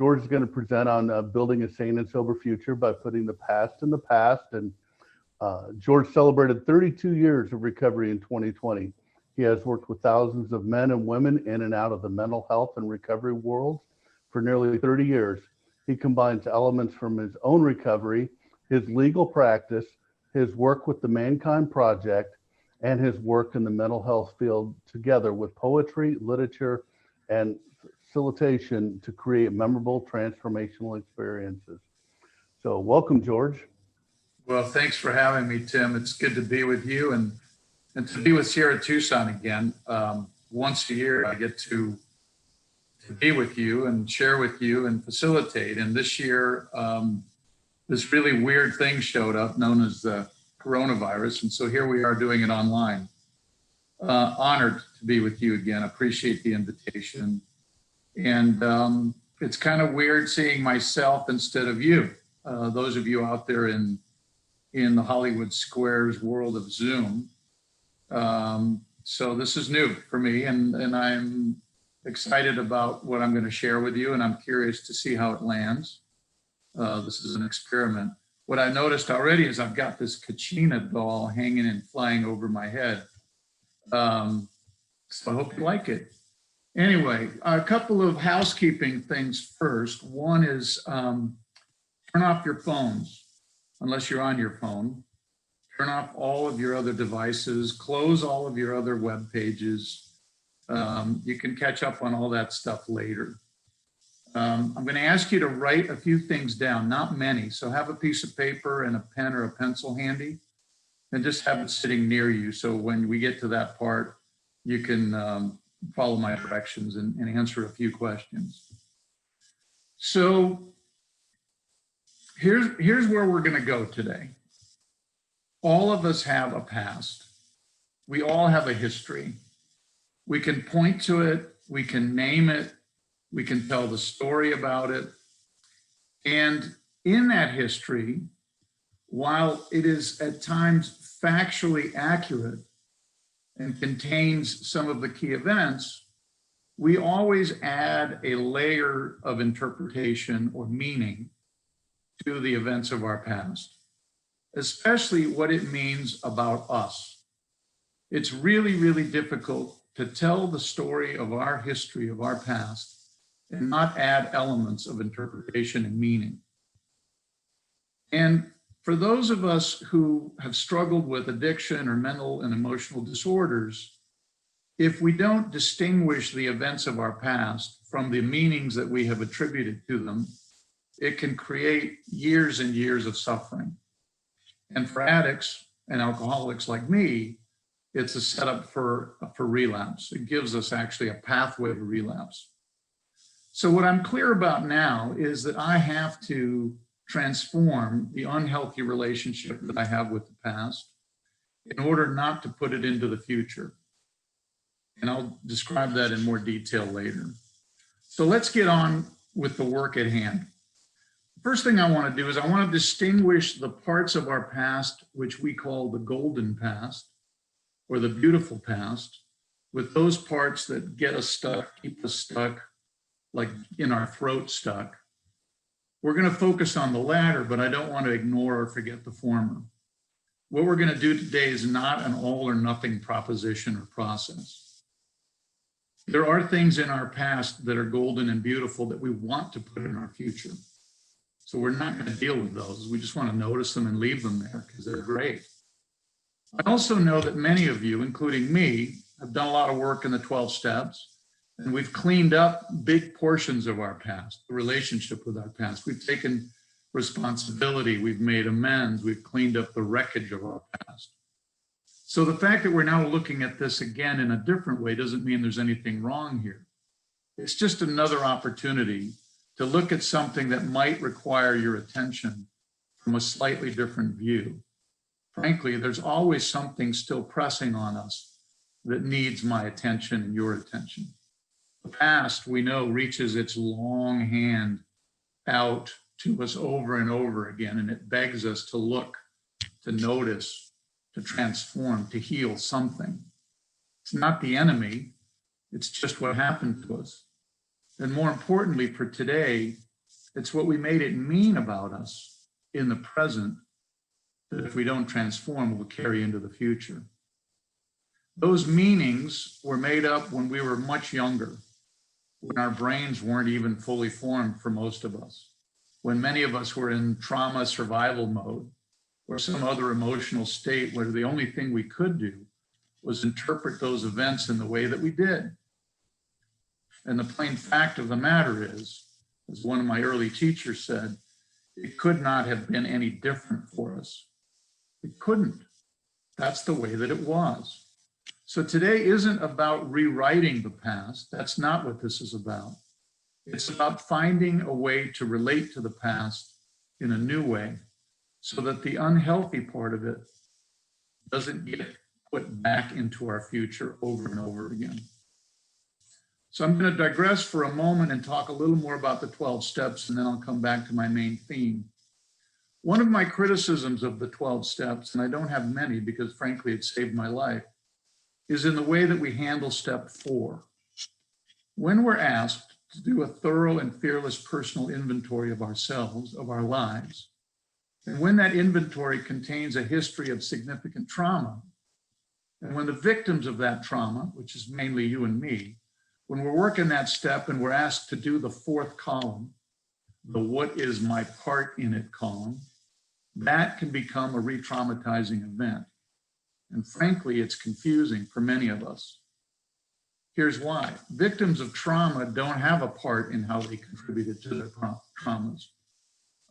George is going to present on building a sane and sober future by putting the past in the past. And George celebrated 32 years of recovery in 2020. He has worked with thousands of men and women in and out of the mental health and recovery worlds for nearly 30 years. He combines elements from his own recovery, his legal practice, his work with the Mankind Project, and his work in the mental health field together with poetry, literature, and facilitation to create memorable transformational experiences. So welcome, George. Well, thanks for having me, Tim. It's good to be with you and to be with Sierra Tucson again. Once a year, I get to be with you and share with you and facilitate. And this year, this really weird thing showed up known as the coronavirus. And so here we are doing it online. Honored to be with you again. Appreciate the invitation. And it's kind of weird seeing myself instead of you. Those of you out there in the Hollywood Squares world of Zoom. So this is new for me, and I'm excited about what I'm going to share with you, and I'm curious to see how it lands. This is an experiment. What I noticed already is I've got this Kachina doll hanging and flying over my head. So I hope you like it. Anyway, a couple of housekeeping things first. One is turn off your phones, unless you're on your phone. Turn off all of your other devices, close all of your other web pages. You can catch up on all that stuff later. I'm going to ask you to write a few things down, not many. So have a piece of paper and a pen or a pencil handy, and just have it sitting near you. So when we get to that part, you can follow my directions and answer a few questions. So here's where we're going to go today. All of us have a past. We all have a history. We can point to it. We can name it. We can tell the story about it. And in that history, while it is at times factually accurate and contains some of the key events, we always add a layer of interpretation or meaning to the events of our past, especially what it means about us. It's really, really difficult to tell the story of our history, of our past, and not add elements of interpretation and meaning. And for those of us who have struggled with addiction or mental and emotional disorders, if we don't distinguish the events of our past from the meanings that we have attributed to them, it can create years and years of suffering. And for addicts and alcoholics like me, it's a setup for relapse. It gives us actually a pathway to relapse. So what I'm clear about now is that I have to transform the unhealthy relationship that I have with the past in order not to put it into the future. And I'll describe that in more detail later. So let's get on with the work at hand. First thing I want to do is I want to distinguish the parts of our past, which we call the golden past or the beautiful past, with those parts that get us stuck, keep us stuck, like in our throat stuck. We're going to focus on the latter, but I don't want to ignore or forget the former. What we're going to do today is not an all or nothing proposition or process. There are things in our past that are golden and beautiful that we want to put in our future. So we're not going to deal with those. We just want to notice them and leave them there because they're great. I also know that many of you, including me, have done a lot of work in the 12 steps, and we've cleaned up big portions of our past, the relationship with our past. We've taken responsibility, we've made amends, we've cleaned up the wreckage of our past. So the fact that we're now looking at this again in a different way doesn't mean there's anything wrong here. It's just another opportunity to look at something that might require your attention from a slightly different view. Frankly, there's always something still pressing on us that needs my attention and your attention. The past, we know, reaches its long hand out to us over and over again, and it begs us to look, to notice, to transform, to heal something. It's not the enemy, it's just what happened to us. And more importantly for today, It's what we made it mean about us in the present that if we don't transform, will carry into the future. Those meanings were made up when we were much younger, when our brains weren't even fully formed for most of us, when many of us were in trauma survival mode or some other emotional state where the only thing we could do was interpret those events in the way that we did. And the plain fact of the matter is, as one of my early teachers said, it could not have been any different for us. It couldn't. That's the way that it was. So today isn't about rewriting the past. That's not what this is about. It's about finding a way to relate to the past in a new way so that the unhealthy part of it doesn't get put back into our future over and over again. So I'm going to digress for a moment and talk a little more about the 12 steps, and then I'll come back to my main theme. One of my criticisms of the 12 steps, and I don't have many because frankly it saved my life, is in the way that we handle step 4. When we're asked to do a thorough and fearless personal inventory of ourselves, of our lives, and when that inventory contains a history of significant trauma, and when the victims of that trauma, which is mainly you and me, when we're working that step and we're asked to do the 4th column, the what is my part in it column, that can become a re-traumatizing event. And frankly, it's confusing for many of us. Here's why. Victims of trauma don't have a part in how they contributed to their traumas.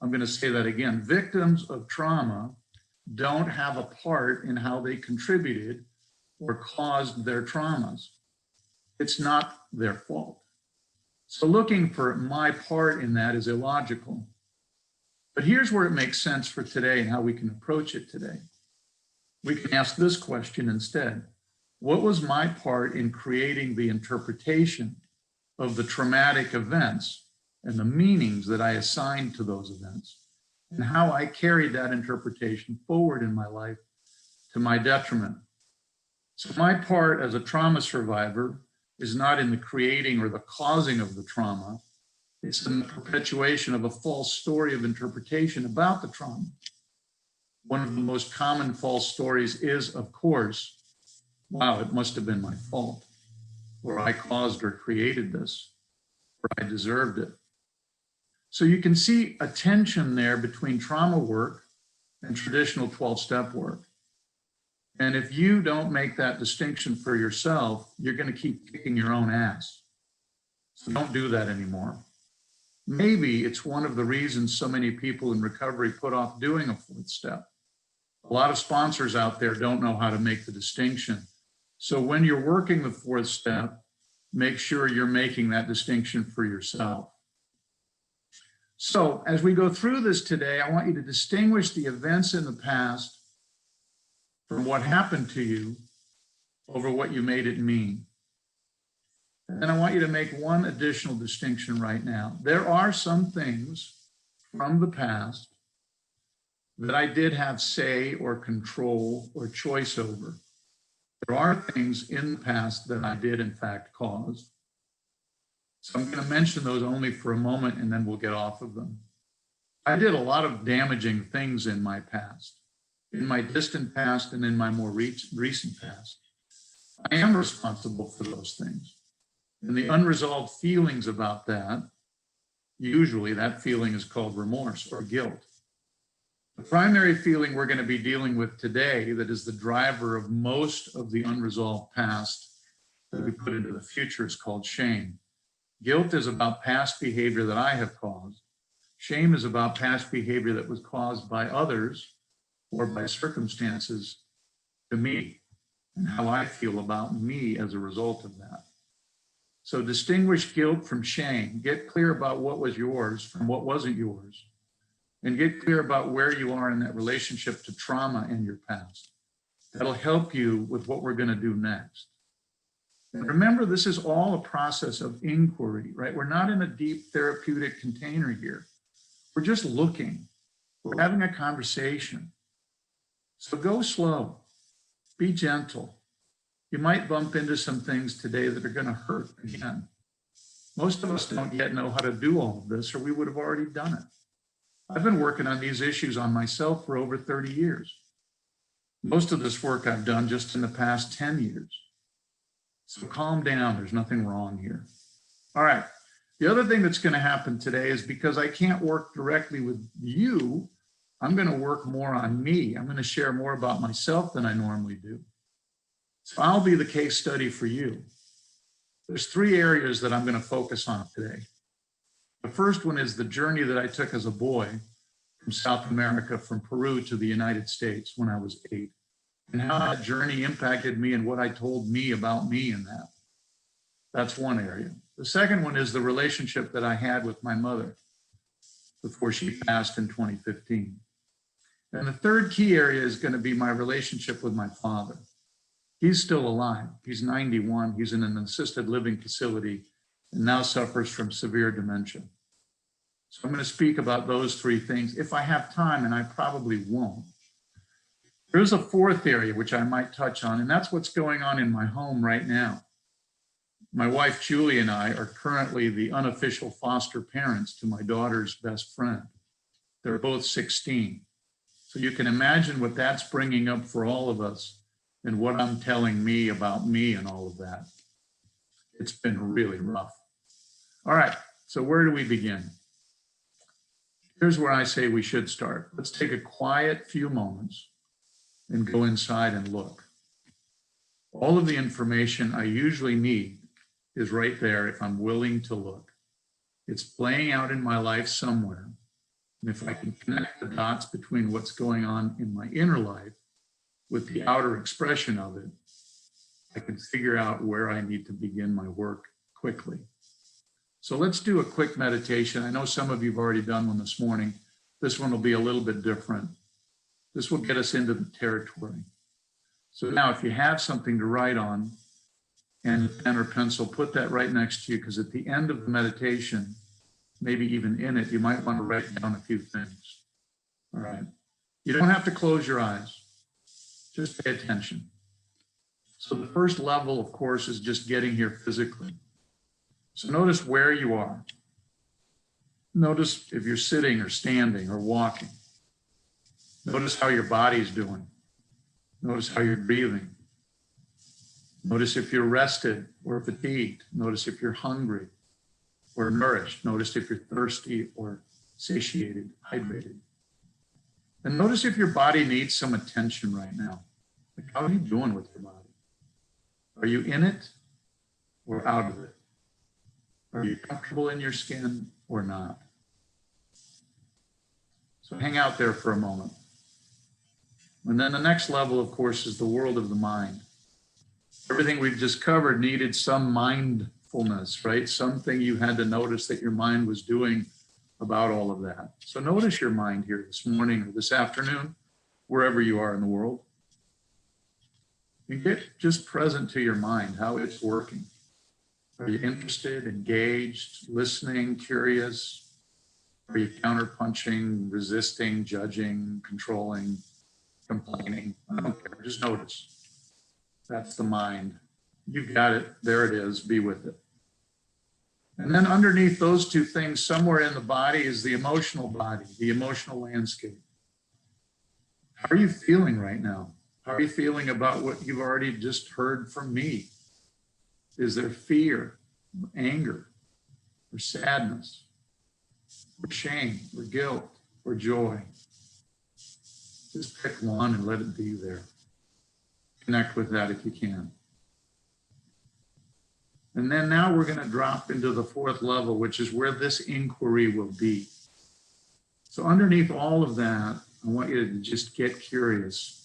I'm going to say that again. Victims of trauma don't have a part in how they contributed or caused their traumas. It's not their fault. So looking for my part in that is illogical. But here's where it makes sense for today and how we can approach it today. We can ask this question instead. What was my part in creating the interpretation of the traumatic events and the meanings that I assigned to those events, and how I carried that interpretation forward in my life to my detriment? So my part as a trauma survivor is not in the creating or the causing of the trauma. It's in the perpetuation of a false story of interpretation about the trauma. One of the most common false stories is, of course, wow, it must have been my fault, or I caused or created this, or I deserved it. So you can see a tension there between trauma work and traditional 12-step work. And if you don't make that distinction for yourself, you're going to keep kicking your own ass. So don't do that anymore. Maybe it's one of the reasons so many people in recovery put off doing a 4th step. A lot of sponsors out there don't know how to make the distinction. So when you're working the 4th step, make sure you're making that distinction for yourself. So as we go through this today, I want you to distinguish the events in the past from what happened to you over what you made it mean. And then I want you to make one additional distinction right now. There are some things from the past that I did have say or control or choice over. There are things in the past that I did in fact cause. So I'm going to mention those only for a moment and then we'll get off of them. I did a lot of damaging things in my past, in my distant past and in my more recent past. I am responsible for those things. And the unresolved feelings about that, usually that feeling is called remorse or guilt. The primary feeling we're going to be dealing with today that is the driver of most of the unresolved past that we put into the future is called shame. Guilt is about past behavior that I have caused. Shame is about past behavior that was caused by others or by circumstances to me and how I feel about me as a result of that. So distinguish guilt from shame. Get clear about what was yours from what wasn't yours. And get clear about where you are in that relationship to trauma in your past. That'll help you with what we're going to do next. And remember, this is all a process of inquiry, right? We're not in a deep therapeutic container here. We're just looking. We're having a conversation. So go slow. Be gentle. You might bump into some things today that are going to hurt again. Most of us don't yet know how to do all of this, or we would have already done it. I've been working on these issues on myself for over 30 years. Most of this work I've done just in the past 10 years. So calm down, there's nothing wrong here. All right, the other thing that's going to happen today is because I can't work directly with you, I'm going to work more on me. I'm going to share more about myself than I normally do. So I'll be the case study for you. There's 3 areas that I'm going to focus on today. The first one is the journey that I took as a boy from South America, from Peru to the United States when I was 8, and how that journey impacted me and what I told me about me in that. That's one area. The second one is the relationship that I had with my mother before she passed in 2015. And the third key area is going to be my relationship with my father. He's still alive. He's 91. He's in an assisted living facility and now suffers from severe dementia. So I'm going to speak about those 3 things if I have time, and I probably won't. There's a fourth area which I might touch on, and that's what's going on in my home right now. My wife, Julie, and I are currently the unofficial foster parents to my daughter's best friend. They're both 16. So you can imagine what that's bringing up for all of us and what I'm telling me about me and all of that. It's been really rough. All right, so where do we begin? Here's where I say we should start. Let's take a quiet few moments and go inside and look. All of the information I usually need is right there if I'm willing to look. It's playing out in my life somewhere. And if I can connect the dots between what's going on in my inner life with the outer expression of it, I can figure out where I need to begin my work quickly. So let's do a quick meditation. I know some of you have already done one this morning. This one will be a little bit different. This will get us into the territory. So now if you have something to write on and a pen or pencil, put that right next to you, because at the end of the meditation, maybe even in it, you might want to write down a few things. All right. You don't have to close your eyes. Just pay attention. So the first level, of course, is just getting here physically. So notice where you are. Notice if you're sitting or standing or walking. Notice how your body's doing. Notice how you're breathing. Notice if you're rested or fatigued. Notice if you're hungry or nourished. Notice if you're thirsty or satiated, hydrated. And notice if your body needs some attention right now. Like, how are you doing with your body? Are you in it or out of it? Are you comfortable in your skin or not? So hang out there for a moment. And then the next level, of course, is the world of the mind. Everything we've just covered needed some mindfulness, right? Something you had to notice that your mind was doing about all of that. So notice your mind here this morning or this afternoon, wherever you are in the world. And get just present to your mind, how it's working. Are you interested, engaged, listening, curious? Are you counterpunching, resisting, judging, controlling, complaining? I don't care, just notice. That's the mind. You've got it, there it is, be with it. And then underneath those 2 things, somewhere in the body is the emotional body, the emotional landscape. How are you feeling right now? How are you feeling about what you've already just heard from me? Is there fear, or anger, or sadness, or shame, or guilt, or joy? Just pick one and let it be there. Connect with that if you can. And then now we're going to drop into the 4th level, which is where this inquiry will be. So underneath all of that, I want you to just get curious.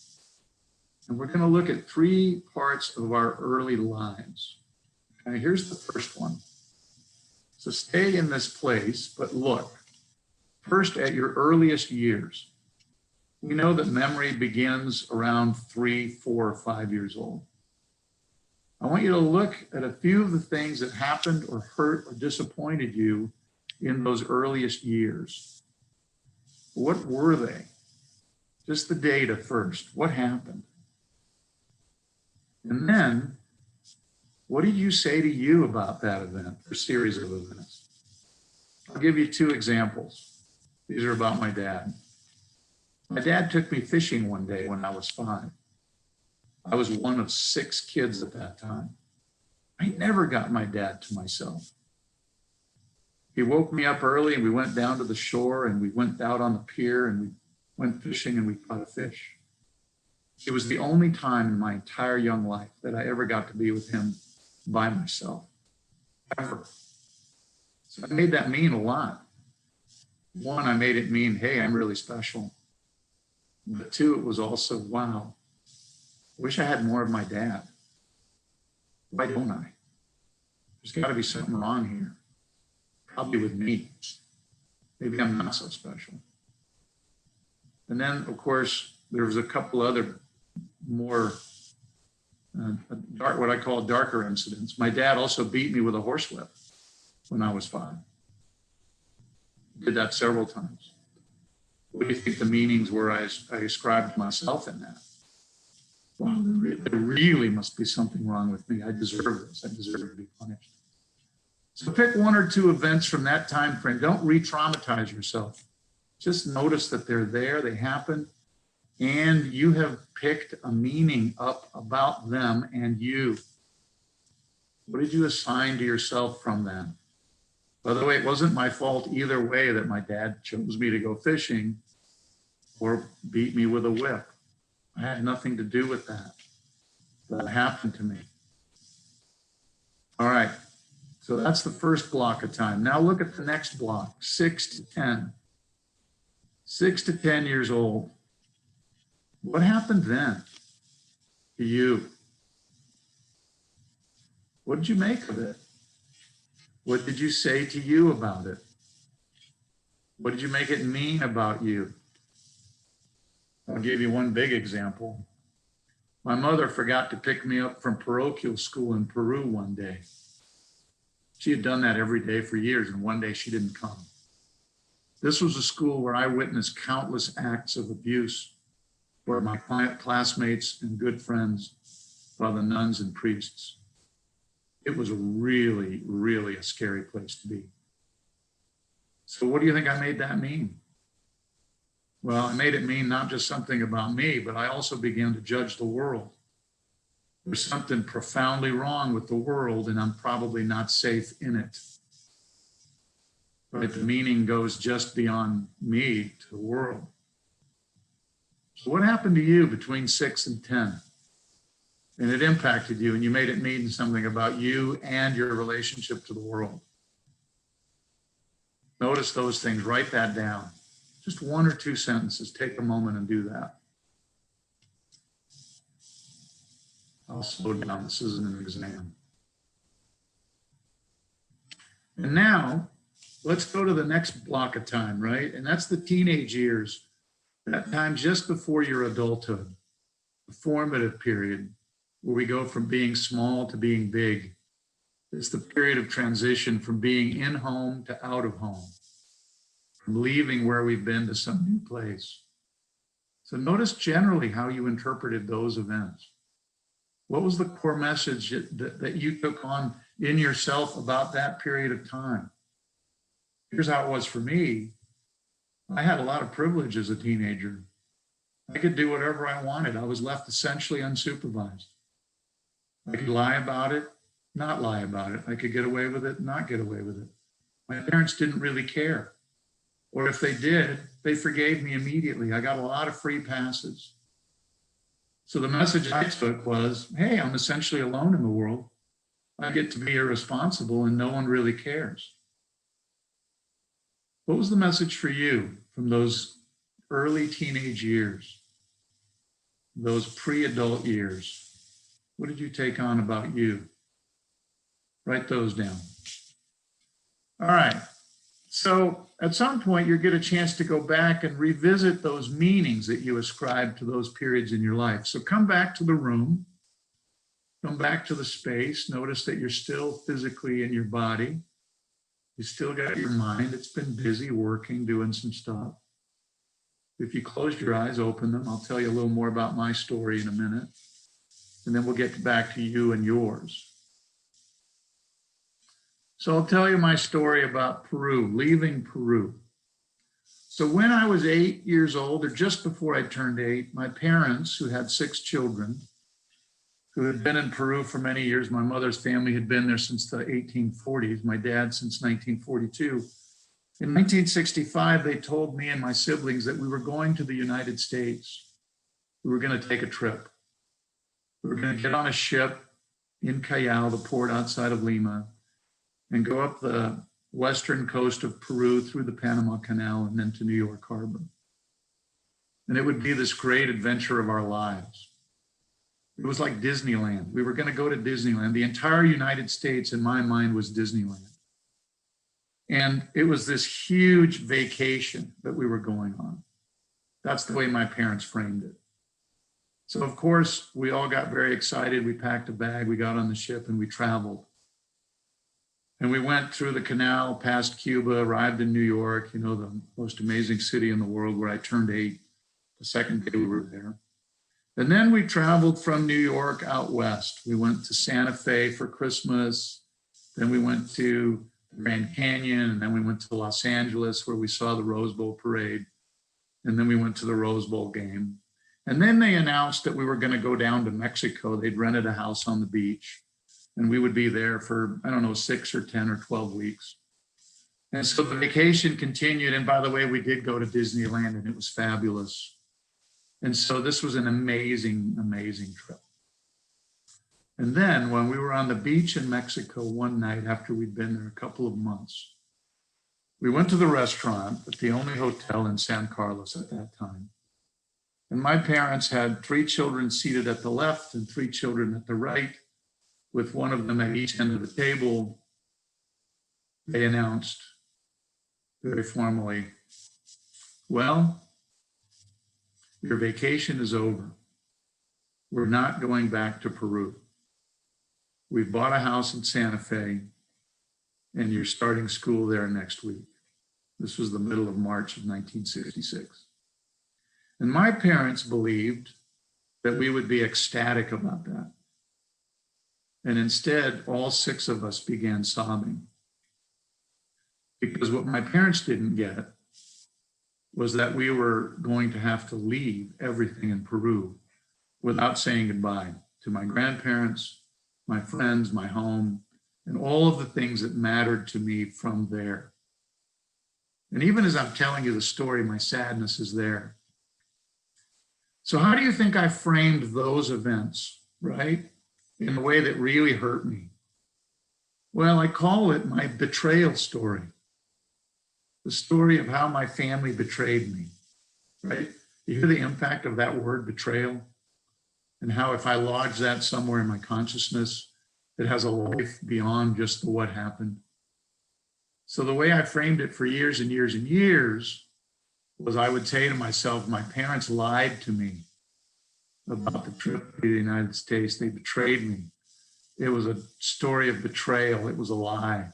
And we're going to look at 3 parts of our early lives. Okay, here's the first one. So stay in this place, but look first at your earliest years. We know that memory begins around 3, 4, or 5 years old. I want you to look at a few of the things that happened or hurt or disappointed you in those earliest years. What were they? Just the data first. What happened? And then What did you say to you about that event or series of events? I'll give you two examples. These are about my dad. My dad took me fishing one day when I was 5. I was one of 6 kids at that time. I never got my dad to myself. He woke me up early and we went down to the shore and we went out on the pier and we went fishing and we caught a fish. It was the only time in my entire young life that I ever got to be with him by myself, ever. So I made that mean a lot. One, I made it mean, hey, I'm really special. But 2, it was also, wow, I wish I had more of my dad. Why don't I? There's got to be something wrong here. Probably with me. Maybe I'm not so special. And then, of course, there was a couple other more what I call darker incidents. My dad also beat me with a horsewhip when I was 5. Did that several times. What do you think the meanings were I ascribed myself in that? Wow, there really must be something wrong with me. I deserve this. I deserve to be punished. So pick 1 or 2 events from that time frame. Don't re-traumatize yourself. Just notice that they're there, they happen, and you have picked a meaning up about them and you. What did you assign to yourself from them? By the way, it wasn't my fault either way that my dad chose me to go fishing or beat me with a whip. I had nothing to do with that. That happened to me. All right. So that's the first block of time. Now look at the next block, 6 to 10. 6 to 10 years old. What happened then to you? What did you make of it? What did you say to you about it? What did you make it mean about you? I'll give you one big example. My mother forgot to pick me up from parochial school in Peru one day. She had done that every day for years, and one day she didn't come. This was a school where I witnessed countless acts of abuse, where my classmates and good friends by the nuns and priests. It was really, really a scary place to be. So what do you think I made that mean? Well, I made it mean not just something about me, but I also began to judge the world. There's something profoundly wrong with the world, and I'm probably not safe in it. Right? The meaning goes just beyond me to the world. So what happened to you between 6 and 10? And it impacted you, and you made it mean something about you and your relationship to the world. Notice those things, write that down. Just 1 or 2 sentences, take a moment and do that. I'll slow down, this isn't an exam. And now, let's go to the next block of time, right? And that's the teenage years, that time just before your adulthood, the formative period, where we go from being small to being big. It's the period of transition from being in home to out of home, from leaving where we've been to some new place. So notice generally how you interpreted those events. What was the core message that you took on in yourself about that period of time? Here's how it was for me. I had a lot of privilege as a teenager. I could do whatever I wanted. I was left essentially unsupervised. I could lie about it, not lie about it. I could get away with it, not get away with it. My parents didn't really care. Or if they did, they forgave me immediately. I got a lot of free passes. So the message I took was, hey, I'm essentially alone in the world. I get to be irresponsible and no one really cares. What was the message for you from those early teenage years, those pre-adult years? What did you take on about you? Write those down. All right. So at some point, you get a chance to go back and revisit those meanings that you ascribed to those periods in your life. So come back to the room, come back to the space. Notice that you're still physically in your body. You still got your mind. It's been busy working, doing some stuff. If you close your eyes, open them. I'll tell you a little more about my story in a minute. And then we'll get back to you and yours. So I'll tell you my story about Peru, leaving Peru. So when I was 8 years old, or just before I turned 8, my parents, who had 6 children, who had been in Peru for many years, my mother's family had been there since the 1840s, my dad since 1942. In 1965, they told me and my siblings that we were going to the United States. We were going to take a trip. We were going to get on a ship in Callao, the port outside of Lima, and go up the western coast of Peru through the Panama Canal and then to New York Harbor. And it would be this great adventure of our lives. It was like Disneyland. We were going to go to Disneyland. The entire United States, in my mind, was Disneyland. And it was this huge vacation that we were going on. That's the way my parents framed it. So, of course, we all got very excited. We packed a bag, we got on the ship, and we traveled. And we went through the canal, past Cuba, arrived in New York, you know, the most amazing city in the world, where I turned 8 the second day we were there. And then we traveled from New York out west. We went to Santa Fe for Christmas. Then we went to the Grand Canyon, and then we went to Los Angeles, where we saw the Rose Bowl parade. And then we went to the Rose Bowl game. And then they announced that we were going to go down to Mexico. They'd rented a house on the beach, and we would be there for, I don't know, 6 or 10 or 12 weeks. And so the vacation continued. And by the way, we did go to Disneyland, and it was fabulous. And so this was an amazing, amazing trip. And then when we were on the beach in Mexico one night after we'd been there a couple of months, we went to the restaurant at the only hotel in San Carlos at that time. And my parents had 3 children seated at the left and 3 children at the right, with one of them at each end of the table. They announced very formally, well, your vacation is over. We're not going back to Peru. We bought a house in Santa Fe, and you're starting school there next week. This was the middle of March of 1966. And my parents believed that we would be ecstatic about that. And instead, all 6 of us began sobbing. Because what my parents didn't get was that we were going to have to leave everything in Peru without saying goodbye to my grandparents, my friends, my home, and all of the things that mattered to me from there. And even as I'm telling you the story, my sadness is there. So how do you think I framed those events, right, in a way that really hurt me? Well, I call it my betrayal story. The story of how my family betrayed me, right? You hear the impact of that word betrayal, and how if I lodge that somewhere in my consciousness, it has a life beyond just the what happened. So the way I framed it for years and years and years was I would say to myself, my parents lied to me about the trip to the United States. They betrayed me. It was a story of betrayal. It was a lie.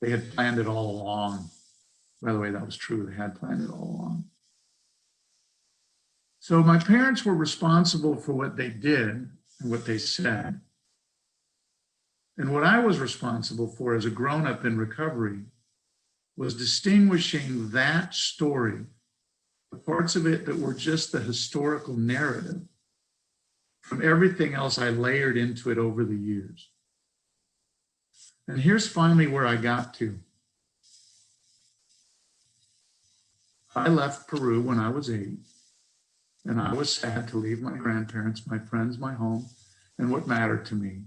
They had planned it all along. By the way, that was true. They had planned it all along. So my parents were responsible for what they did and what they said. And what I was responsible for as a grown-up in recovery was distinguishing that story, the parts of it that were just the historical narrative, from everything else I layered into it over the years. And here's finally where I got to. I left Peru when I was 8, and I was sad to leave my grandparents, my friends, my home, and what mattered to me.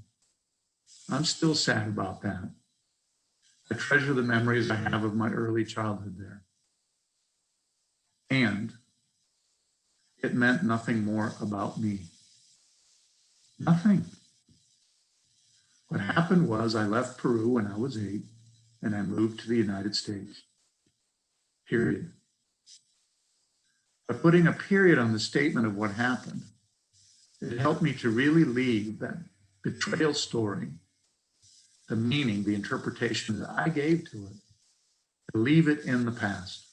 I'm still sad about that. I treasure the memories I have of my early childhood there. And it meant nothing more about me. Nothing. What happened was I left Peru when I was 8, and I moved to the United States. Period. By putting a period on the statement of what happened, it helped me to really leave that betrayal story, the meaning, the interpretation that I gave to it, to leave it in the past.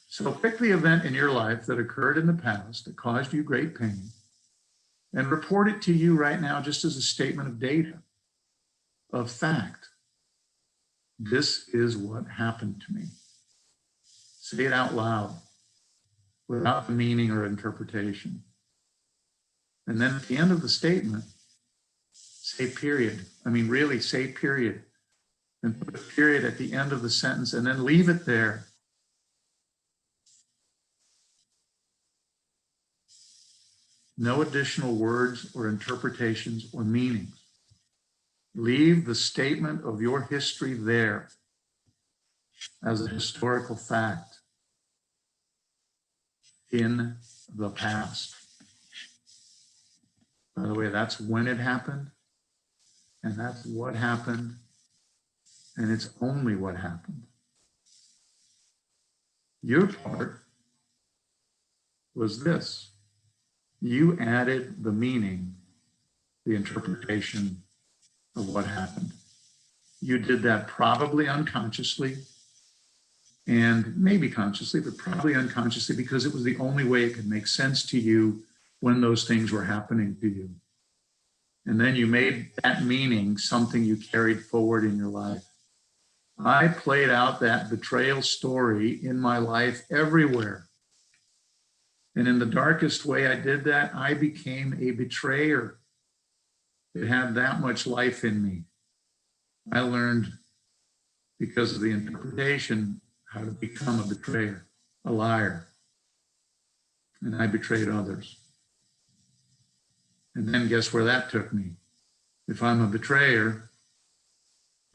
So pick the event in your life that occurred in the past that caused you great pain and report it to you right now just as a statement of data. of fact. This is what happened to me. Say it out loud without the meaning or interpretation. And then at the end of the statement, say period. I mean, really say period. And put a period at the end of the sentence and then leave it there. No additional words or interpretations or meanings. Leave the statement of your history there as a historical fact in the past. By the way, that's when it happened, and that's what happened, and it's only what happened. Your part was this. You added the meaning, the interpretation of what happened. You did that probably unconsciously, and maybe consciously, but probably unconsciously, because it was the only way it could make sense to you when those things were happening to you. And then you made that meaning something you carried forward in your life. I played out that betrayal story in my life everywhere. And in the darkest way I did that, I became a betrayer. It had that much life in me. I learned, because of the interpretation, how to become a betrayer, a liar. And I betrayed others. And then guess where that took me? If I'm a betrayer,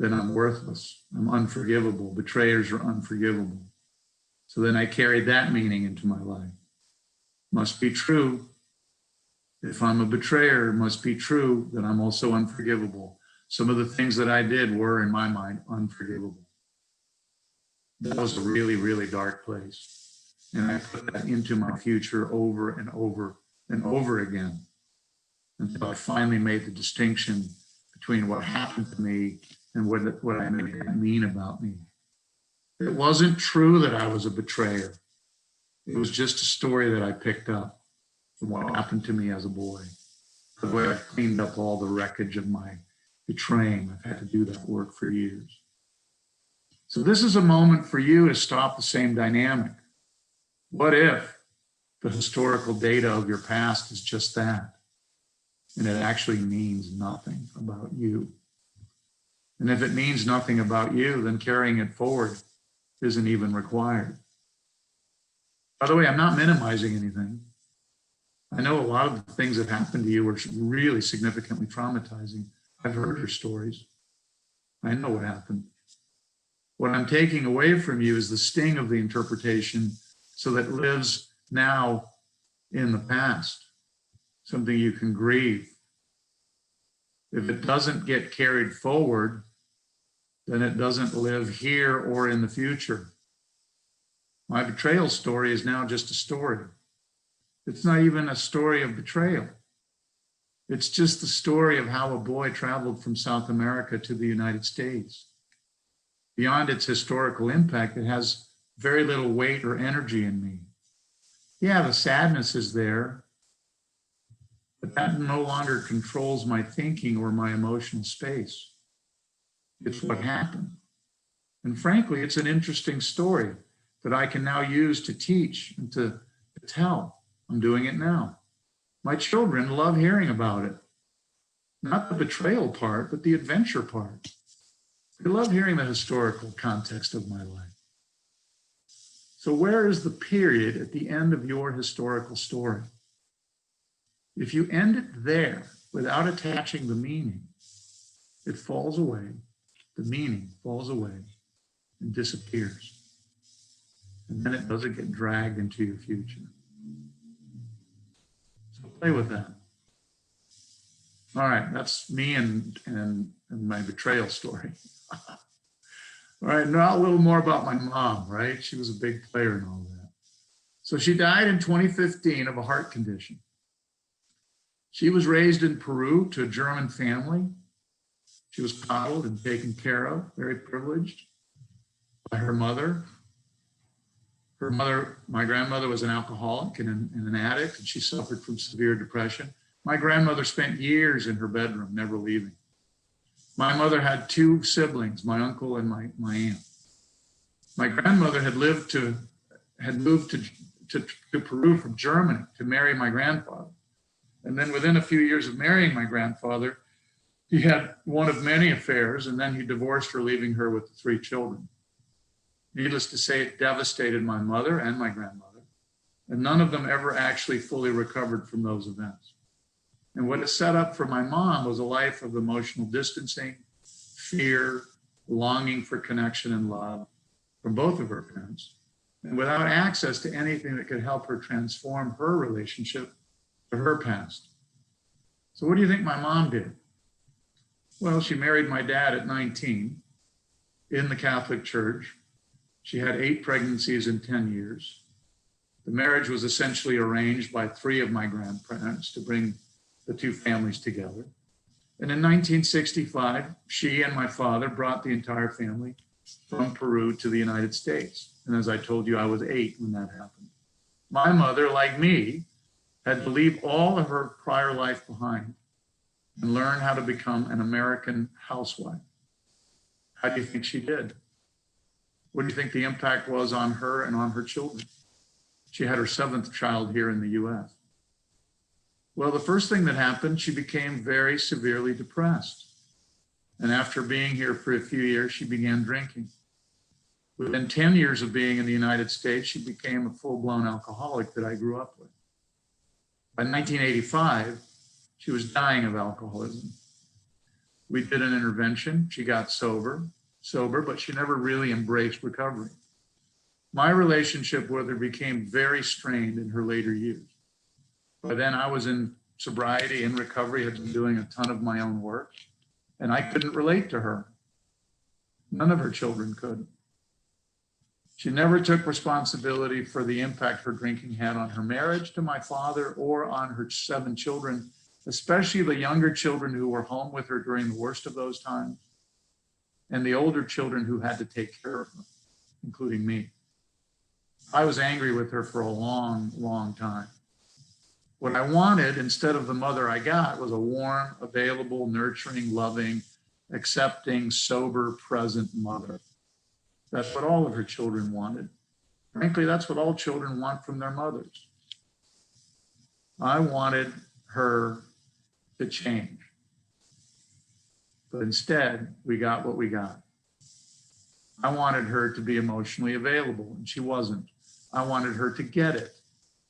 then I'm worthless. I'm unforgivable. Betrayers are unforgivable. So then I carried that meaning into my life. Must be true. If I'm a betrayer, it must be true that I'm also unforgivable. Some of the things that I did were, in my mind, unforgivable. That was a really, really dark place. And I put that into my future over and over and over again, until I finally made the distinction between what happened to me and what I made that mean about me. It wasn't true that I was a betrayer. It was just a story that I picked up from what happened to me as a boy. The way I've cleaned up all the wreckage of my betraying. I've had to do that work for years. So this is a moment for you to stop the same dynamic. What if the historical data of your past is just that? And it actually means nothing about you. And if it means nothing about you, then carrying it forward isn't even required. By the way, I'm not minimizing anything. I know a lot of the things that happened to you were really significantly traumatizing. I've heard your stories. I know what happened. What I'm taking away from you is the sting of the interpretation, so that it lives now in the past, something you can grieve. If it doesn't get carried forward, then it doesn't live here or in the future. My betrayal story is now just a story. It's not even a story of betrayal. It's just the story of how a boy traveled from South America to the United States. Beyond its historical impact, it has very little weight or energy in me. Yeah, the sadness is there, but that no longer controls my thinking or my emotional space. It's what happened. And frankly, it's an interesting story that I can now use to teach and to tell. I'm doing it now. My children love hearing about it. Not the betrayal part, but the adventure part. They love hearing the historical context of my life. So where is the period at the end of your historical story? If you end it there without attaching the meaning, it falls away. The meaning falls away and disappears. And then it doesn't get dragged into your future. So play with that. All right, that's me and my betrayal story. All right, now a little more about my mom, right? She was a big player in all that. So she died in 2015 of a heart condition. She was raised in Peru to a German family. She was coddled and taken care of, very privileged by her mother. Her mother, my grandmother, was an alcoholic and an addict, and she suffered from severe depression. My grandmother spent years in her bedroom, never leaving. My mother had two siblings, my uncle and my aunt. My grandmother had moved to Peru from Germany to marry my grandfather. And then within a few years of marrying my grandfather, he had one of many affairs, and then he divorced her, leaving her with the three children. Needless to say, it devastated my mother and my grandmother, and none of them ever actually fully recovered from those events. And what it set up for my mom was a life of emotional distancing, fear, longing for connection and love from both of her parents, and without access to anything that could help her transform her relationship to her past. So what do you think my mom did? Well, she married my dad at 19 in the Catholic Church. She had 8 pregnancies in 10 years. The marriage was essentially arranged by 3 of my grandparents to bring the two families together. And in 1965, she and my father brought the entire family from Peru to the United States. And as I told you, I was 8 when that happened. My mother, like me, had to leave all of her prior life behind and learn how to become an American housewife. How do you think she did? What do you think the impact was on her and on her children? She had her 7th child here in the US. Well, the first thing that happened, she became very severely depressed. And after being here for a few years, she began drinking. Within 10 years of being in the United States, she became a full-blown alcoholic that I grew up with. By 1985, she was dying of alcoholism. We did an intervention. She got sober, but she never really embraced recovery. My relationship with her became very strained in her later years. By then, I was in sobriety, in recovery, had been doing a ton of my own work, and I couldn't relate to her. None of her children could. She never took responsibility for the impact her drinking had on her marriage to my father or on her 7 children, especially the younger children who were home with her during the worst of those times, and the older children who had to take care of her, including me. I was angry with her for a long, long time. What I wanted, instead of the mother I got, was a warm, available, nurturing, loving, accepting, sober, present mother. That's what all of her children wanted. Frankly, that's what all children want from their mothers. I wanted her to change. But instead, we got what we got. I wanted her to be emotionally available, and she wasn't. I wanted her to get it,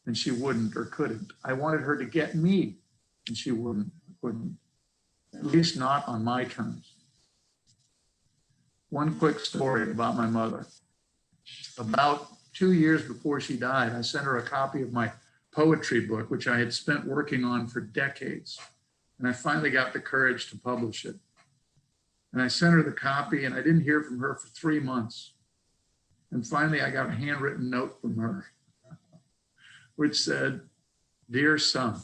and she wouldn't or couldn't. I wanted her to get me, and she wouldn't or couldn't. At least not on my terms. One quick story about my mother. About 2 years before she died, I sent her a copy of my poetry book, which I had spent working on for decades. And I finally got the courage to publish it. And I sent her the copy, and I didn't hear from her for 3 months. And finally, I got a handwritten note from her, which said, "Dear son,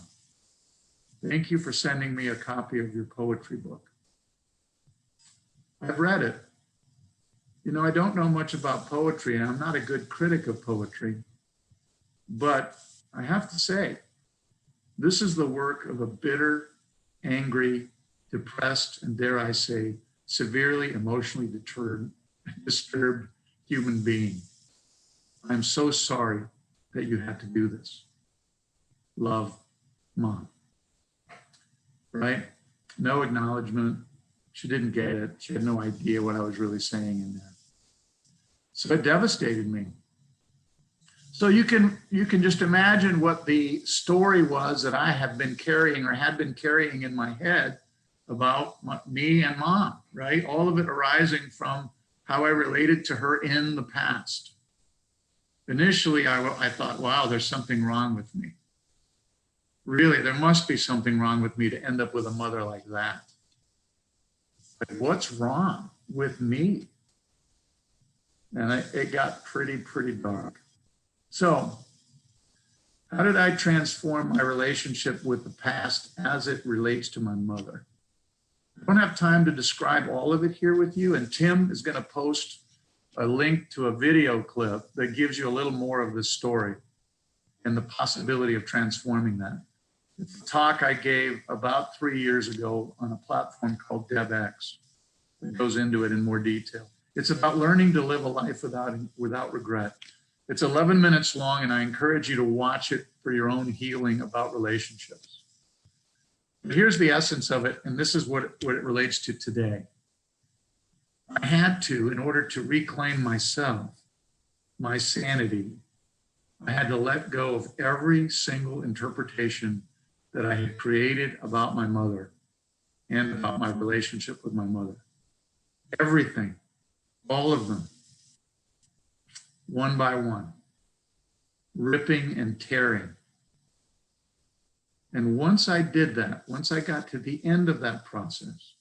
thank you for sending me a copy of your poetry book. I've read it. You know, I don't know much about poetry, and I'm not a good critic of poetry, but I have to say, this is the work of a bitter, angry, depressed, and dare I say, severely emotionally disturbed human being. I'm so sorry that you had to do this. Love, Mom." Right? No acknowledgement. She didn't get it. She had no idea what I was really saying in there. So it devastated me. So you can just imagine what the story was that I have been carrying or had been carrying in my head about me and Mom, right? All of it arising from how I related to her in the past. Initially, I thought, wow, there's something wrong with me. Really, there must be something wrong with me to end up with a mother like that. But what's wrong with me? And it got pretty dark. So how did I transform my relationship with the past as it relates to my mother? I don't have time to describe all of it here with you, and Tim is going to post a link to a video clip that gives you a little more of this story and the possibility of transforming that. It's a talk I gave about 3 years ago on a platform called DevX. that goes into it in more detail. It's about learning to live a life without regret. It's 11 minutes long, and I encourage you to watch it for your own healing about relationships. But here's the essence of it, and this is what it relates to today. I had to, in order to reclaim myself, my sanity, I had to let go of every single interpretation that I had created about my mother and about my relationship with my mother. Everything, all of them, one by one, ripping and tearing. And once I did that, once I got to the end of that process,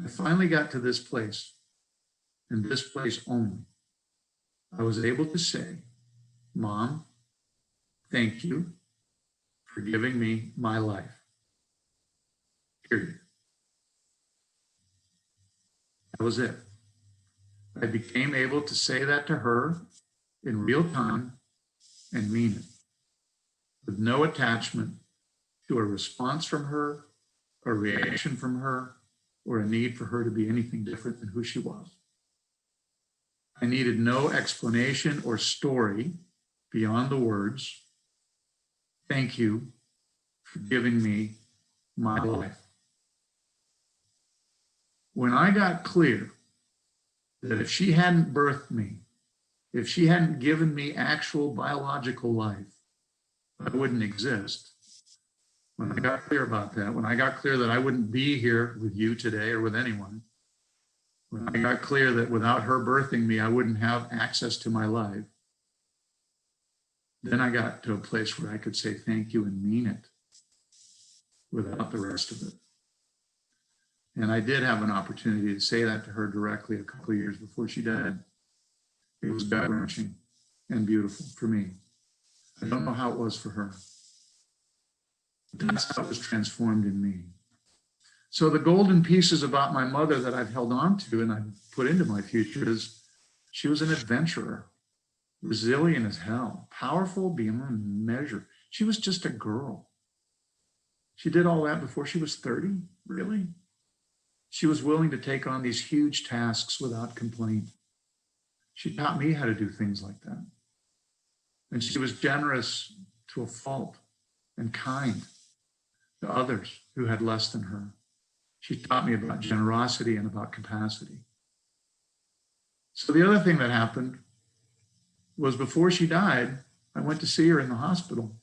I finally got to this place, and this place only. I was able to say, Mom, thank you for giving me my life. Period. That was it. I became able to say that to her in real time and mean it, with no attachment to a response from her, a reaction from her, or a need for her to be anything different than who she was. I needed no explanation or story beyond the words, thank you for giving me my life. When I got clear that if she hadn't birthed me, if she hadn't given me actual biological life, I wouldn't exist. When I got clear about that, when I got clear that I wouldn't be here with you today or with anyone, when I got clear that without her birthing me, I wouldn't have access to my life, then I got to a place where I could say thank you and mean it without the rest of it. And I did have an opportunity to say that to her directly a couple of years before she died. It was gut-wrenching and beautiful for me. I don't know how it was for her. But that's how it was transformed in me. So the golden pieces about my mother that I've held on to and I've put into my future is she was an adventurer, resilient as hell, powerful beyond measure. She was just a girl. She did all that before she was 30, really? She was willing to take on these huge tasks without complaint. She taught me how to do things like that. And she was generous to a fault and kind to others who had less than her. She taught me about generosity and about capacity. So the other thing that happened was before she died, I went to see her in the hospital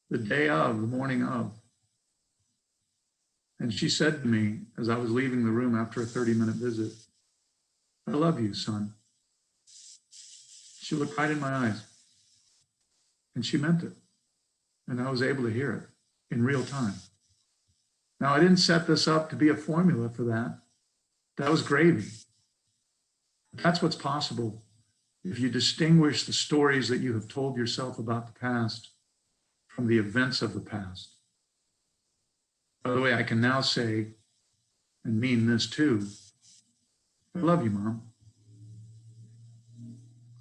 the day of, the morning of. And she said to me as I was leaving the room after a 30-minute visit, I love you, son. She looked right in my eyes. And she meant it. And I was able to hear it in real time. Now, I didn't set this up to be a formula for that. That was gravy. That's what's possible if you distinguish the stories that you have told yourself about the past from the events of the past. By the way, I can now say, and mean this too, I love you, Mom.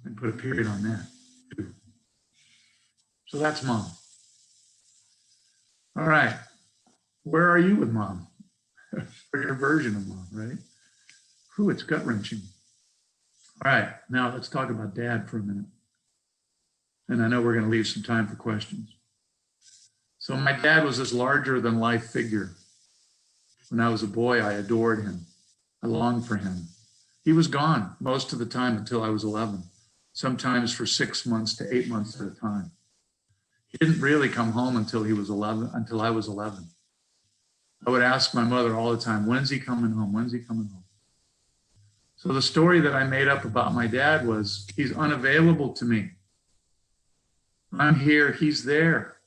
And put a period on that, too. So that's Mom. All right. Where are you with Mom? Or your version of Mom, right? Whew, it's gut-wrenching. All right, now let's talk about Dad for a minute. And I know we're going to leave some time for questions. So my dad was this larger-than-life figure. When I was a boy, I adored him. I longed for him. He was gone most of the time until I was 11, sometimes for 6 months to 8 months at a time. He didn't really come home until I was 11. I would ask my mother all the time, when's he coming home? When's he coming home? So the story that I made up about my dad was, he's unavailable to me. I'm here, he's there.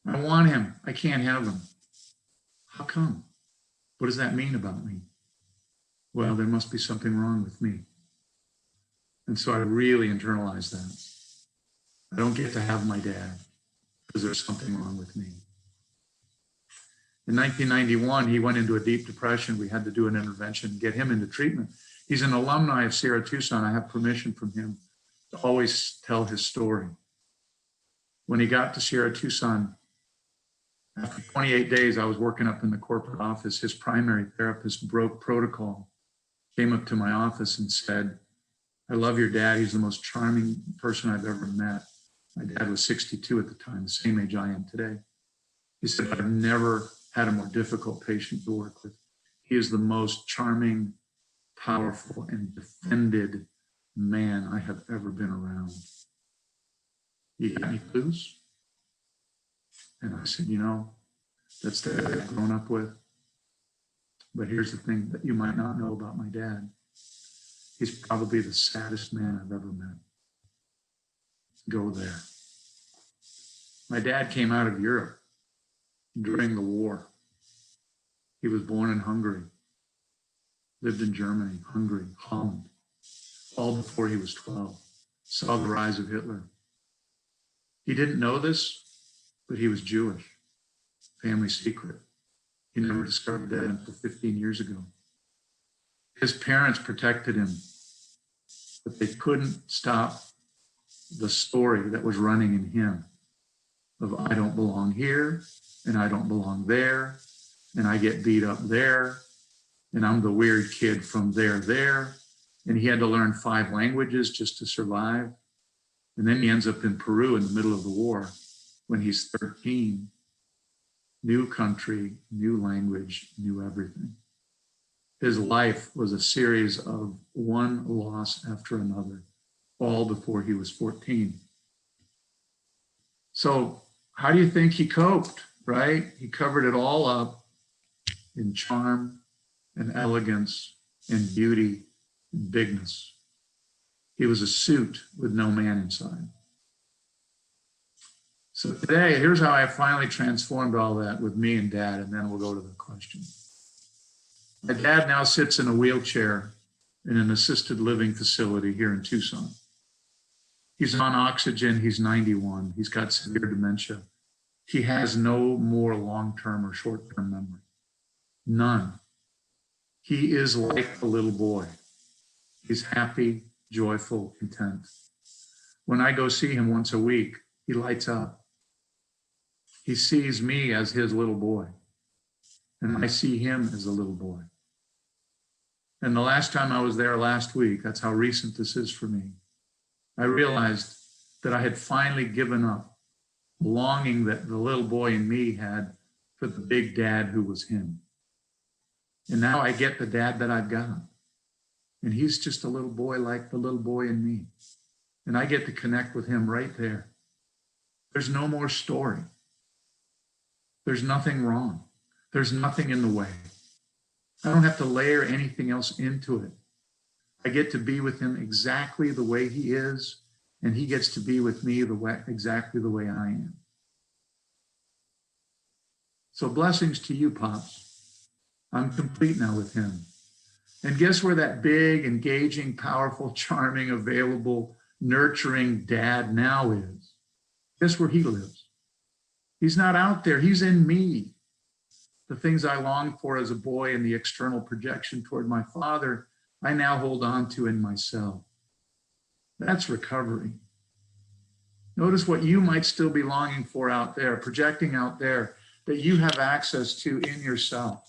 I want him, I can't have him. How come? What does that mean about me? Well, there must be something wrong with me. And so I really internalized that. I don't get to have my dad because there's something wrong with me. In 1991, he went into a deep depression. We had to do an intervention, get him into treatment. He's an alumni of Sierra Tucson. I have permission from him to always tell his story. When he got to Sierra Tucson, After 28 days, I was working up in the corporate office. His primary therapist broke protocol, came up to my office and said, I love your dad. He's the most charming person I've ever met. My dad was 62 at the time, the same age I am today. He said, I've never had a more difficult patient to work with. He is the most charming, powerful, and defended man I have ever been around. You got any clues? And I said, that's the guy I've grown up with. But here's the thing that you might not know about my dad. He's probably the saddest man I've ever met. Go there. My dad came out of Europe during the war. He was born in Hungary, lived in Germany, Hungary, Holland, all before he was 12, saw the rise of Hitler. He didn't know this, but he was Jewish, family secret. He never discovered that until 15 years ago. His parents protected him, but they couldn't stop the story that was running in him of I don't belong here, and I don't belong there, and I get beat up there, and I'm the weird kid from there. And he had to learn 5 languages just to survive. And then he ends up in Peru in the middle of the war when he's 13. New country, new language, new everything. His life was a series of one loss after another, all before he was 14. So how do you think he coped, right? He covered it all up in charm and elegance and beauty and bigness. He was a suit with no man inside. So today, here's how I finally transformed all that with me and Dad, and then we'll go to the question. My dad now sits in a wheelchair in an assisted living facility here in Tucson. He's on oxygen, he's 91, he's got severe dementia. He has no more long-term or short-term memory, none. He is like a little boy. He's happy, joyful, content. When I go see him once a week, he lights up. He sees me as his little boy, and I see him as a little boy. And the last time I was there last week, that's how recent this is for me, I realized that I had finally given up the longing that the little boy in me had for the big dad who was him. And now I get the dad that I've got. And he's just a little boy like the little boy in me. And I get to connect with him right there. There's no more story. There's nothing wrong. There's nothing in the way. I don't have to layer anything else into it. I get to be with him exactly the way he is, and he gets to be with me exactly the way I am. So blessings to you, Pops. I'm complete now with him. And guess where that big, engaging, powerful, charming, available, nurturing dad now is? Guess where he lives? He's not out there, he's in me. The things I longed for as a boy and the external projection toward my father, I now hold on to in myself. That's recovery. Notice what you might still be longing for out there, projecting out there, that you have access to in yourself.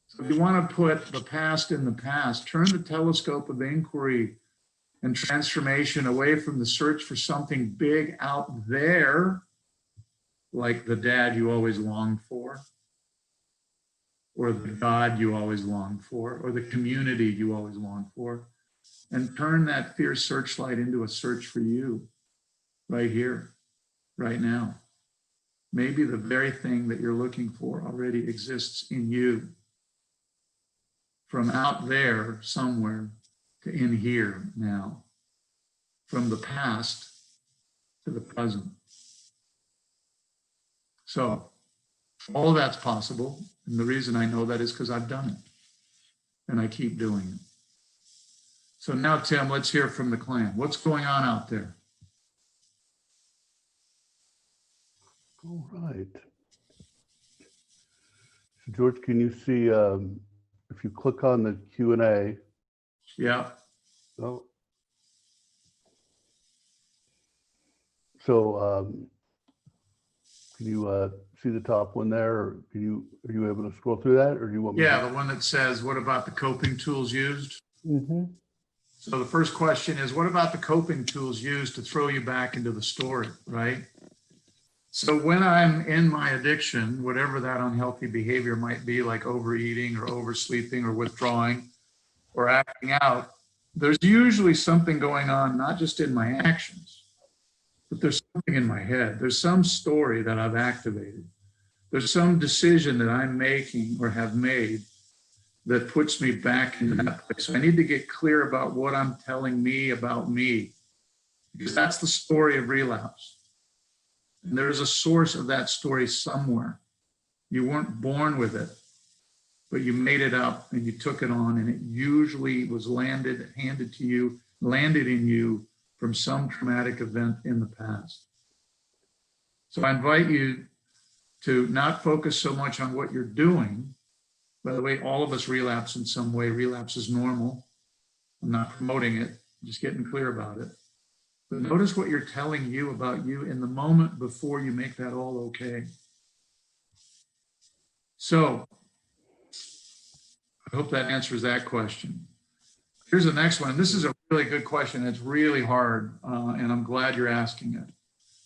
So if you want to put the past in the past, turn the telescope of inquiry and transformation away from the search for something big out there, like the dad you always longed for, or the God you always longed for, or the community you always longed for, and turn that fierce searchlight into a search for you right here, right now. Maybe the very thing that you're looking for already exists in you. From out there somewhere to in here now. From the past to the present. So all of that's possible. And the reason I know that is because I've done it. And I keep doing it. So now, Tim, let's hear from the clan. What's going on out there? All right. So George, can you see, if you click on the Q&A? Yeah. Oh. So Can you see the top one there, or are you able to scroll through that, or do you want me Yeah, to? the one that says, what about the coping tools used? Mm-hmm. So the first question is, what about the coping tools used to throw you back into the story, right? So when I'm in my addiction, whatever that unhealthy behavior might be, like overeating or oversleeping or withdrawing or acting out, there's usually something going on, not just in my actions, but there's something in my head. There's some story that I've activated. There's some decision that I'm making or have made that puts me back into that place. So I need to get clear about what I'm telling me about me, because that's the story of relapse. And there's a source of that story somewhere. You weren't born with it, but you made it up and you took it on, and it usually was handed to you, landed in you from some traumatic event in the past. So I invite you to not focus so much on what you're doing. By the way, all of us relapse in some way. Relapse is normal. I'm not promoting it, I'm just getting clear about it. But notice what you're telling you about you in the moment before you make that all okay. So I hope that answers that question. Here's the next one. This is a really good question. It's really hard, and I'm glad you're asking it.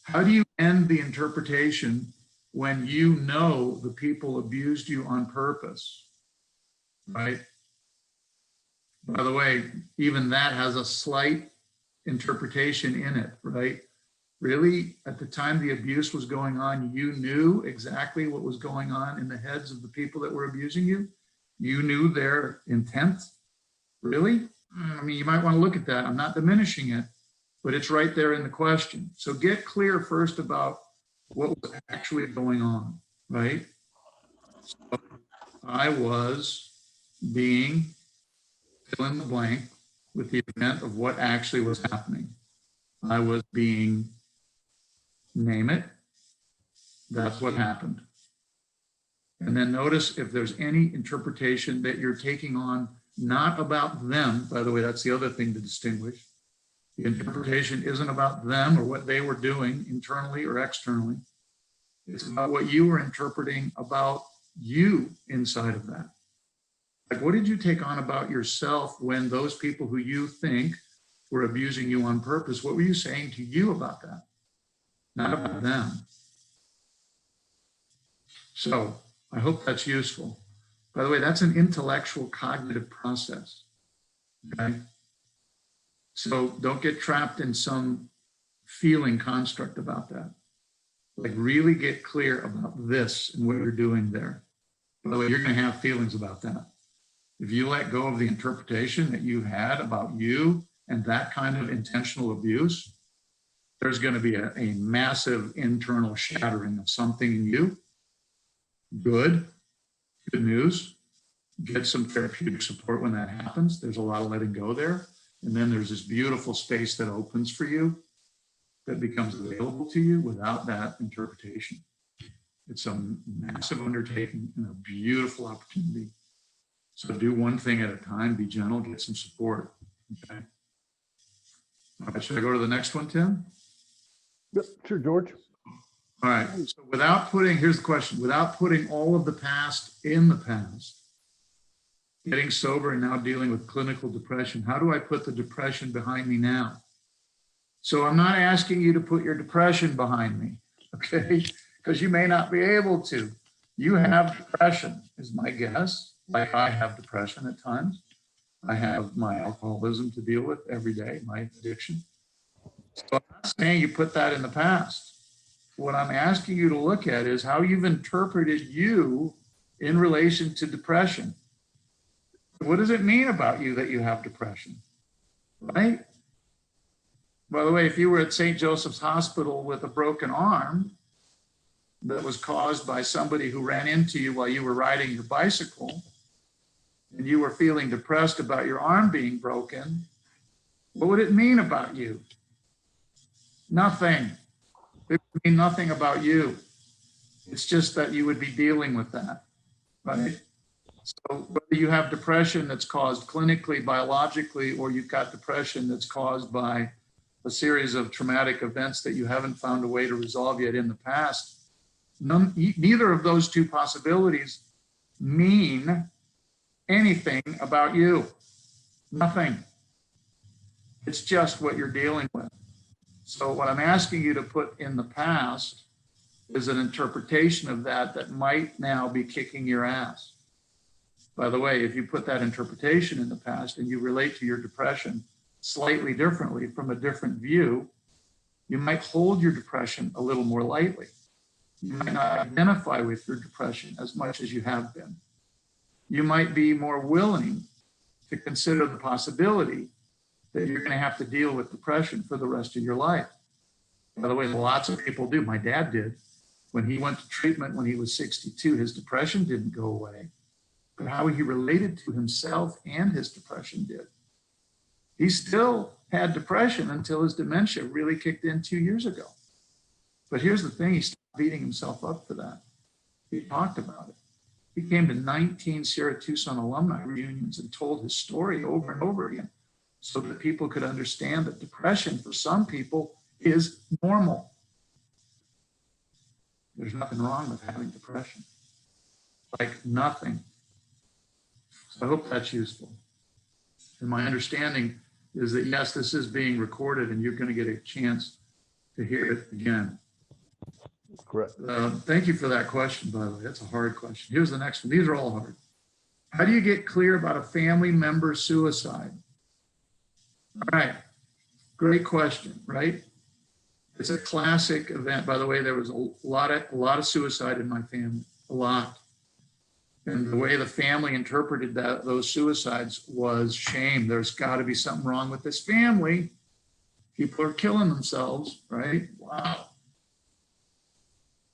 How do you end the interpretation when you know the people abused you on purpose, right? By the way, even that has a slight interpretation in it, right? Really, at the time the abuse was going on, you knew exactly what was going on in the heads of the people that were abusing you? You knew their intent? Really? I mean, you might want to look at that. I'm not diminishing it, but it's right there in the question. So get clear first about what was actually going on, right? So I was being fill in the blank with the event of what actually was happening. I was being, name it, that's what happened. And then notice if there's any interpretation that you're taking on, not about them. By the way, that's the other thing to distinguish. The interpretation isn't about them or what they were doing internally or externally. It's about what you were interpreting about you inside of that. Like, what did you take on about yourself when those people who you think were abusing you on purpose, what were you saying to you about that? Not about them. So I hope that's useful. By the way, that's an intellectual cognitive process. Okay? So don't get trapped in some feeling construct about that. Like, really get clear about this and what you're doing there. By the way, you're going to have feelings about that. If you let go of the interpretation that you had about you and that kind of intentional abuse, there's going to be a massive internal shattering of something in you. Good news. Get some therapeutic support when that happens. There's a lot of letting go there. And then there's this beautiful space that opens for you that becomes available to you without that interpretation. It's a massive undertaking and a beautiful opportunity. So do one thing at a time, be gentle, get some support. Okay. All right, should I go to the next one, Tim? Yep, sure, George. All right, so without putting, here's the question, without putting all of the past in the past, getting sober and now dealing with clinical depression, how do I put the depression behind me now? So I'm not asking you to put your depression behind me, okay? Because you may not be able to. You have depression, is my guess. Like, I have depression at times. I have my alcoholism to deal with every day, my addiction. So I'm not saying you put that in the past. What I'm asking you to look at is how you've interpreted you in relation to depression. What does it mean about you that you have depression, right? By the way, if you were at St. Joseph's Hospital with a broken arm that was caused by somebody who ran into you while you were riding your bicycle, and you were feeling depressed about your arm being broken, what would it mean about you? Nothing. It would mean nothing about you. It's just that you would be dealing with that, right? So whether you have depression that's caused clinically, biologically, or you've got depression that's caused by a series of traumatic events that you haven't found a way to resolve yet in the past, Neither of those two possibilities mean anything about you. Nothing. It's just what you're dealing with. So what I'm asking you to put in the past is an interpretation of that that might now be kicking your ass. By the way, if you put that interpretation in the past and you relate to your depression slightly differently from a different view, you might hold your depression a little more lightly. You might not identify with your depression as much as you have been. You might be more willing to consider the possibility that you're going to have to deal with depression for the rest of your life. By the way, lots of people do. My dad did. When he went to treatment when he was 62, his depression didn't go away, but how he related to himself and his depression did. He still had depression until his dementia really kicked in 2 years ago. But here's the thing, he stopped beating himself up for that. He talked about it. He came to 19 Sierra Tucson alumni reunions and told his story over and over again so that people could understand that depression for some people is normal. There's nothing wrong with having depression. Like nothing. So I hope that's useful. And my understanding is that, yes, this is being recorded and you're going to get a chance to hear it again. Correct. Thank you for that question, by the way. That's a hard question. Here's the next one. These are all hard. How do you get clear about a family member suicide? All right. Great question, right? It's a classic event. By the way, there was a lot of suicide in my family, a lot. And the way the family interpreted those suicides was shame. There's got to be something wrong with this family. People are killing themselves, right? Wow.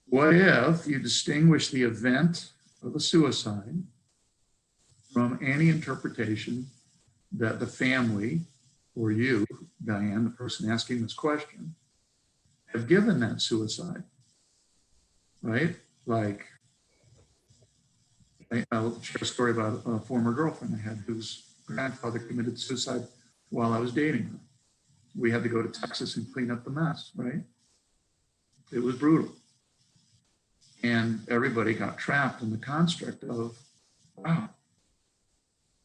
What if you distinguish the event of a suicide from any interpretation that the family, or you, Diane, the person asking this question, have given that suicide, right? Like, I'll share a story about a former girlfriend I had whose grandfather committed suicide while I was dating her. We had to go to Texas and clean up the mess, right? It was brutal. And everybody got trapped in the construct of, wow,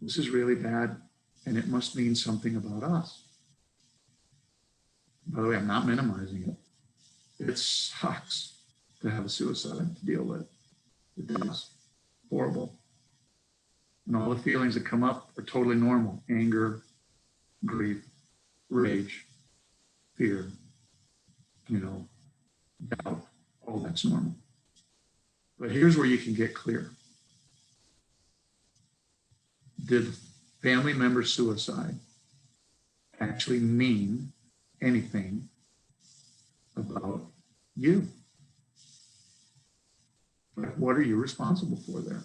this is really bad and it must mean something about us. By the way, I'm not minimizing it. It sucks to have a suicide to deal with. It does. Horrible. And all the feelings that come up are totally normal. Anger, grief, rage, fear, doubt, all that's normal. But here's where you can get clear. Did family member suicide actually mean anything about you? What are you responsible for there?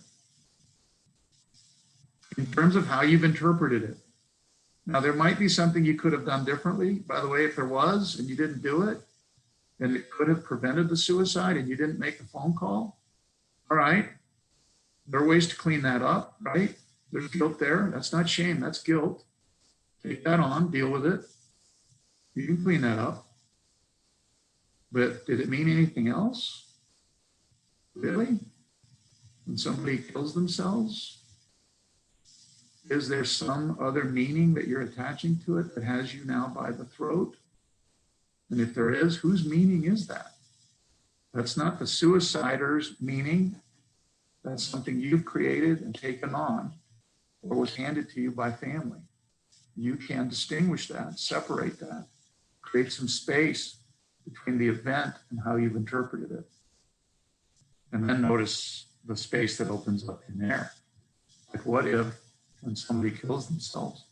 In terms of how you've interpreted it. Now, there might be something you could have done differently. By the way, if there was and you didn't do it, and it could have prevented the suicide and you didn't make the phone call, all right, there are ways to clean that up, right? There's guilt there. That's not shame, that's guilt. Take that on, deal with it. You can clean that up. But did it mean anything else? Really? When somebody kills themselves, is there some other meaning that you're attaching to it that has you now by the throat? And if there is, whose meaning is that? That's not the suicider's meaning. That's something you've created and taken on or was handed to you by family. You can distinguish that, separate that, create some space between the event and how you've interpreted it. And then notice the space that opens up in there. Like, what if when somebody kills themselves,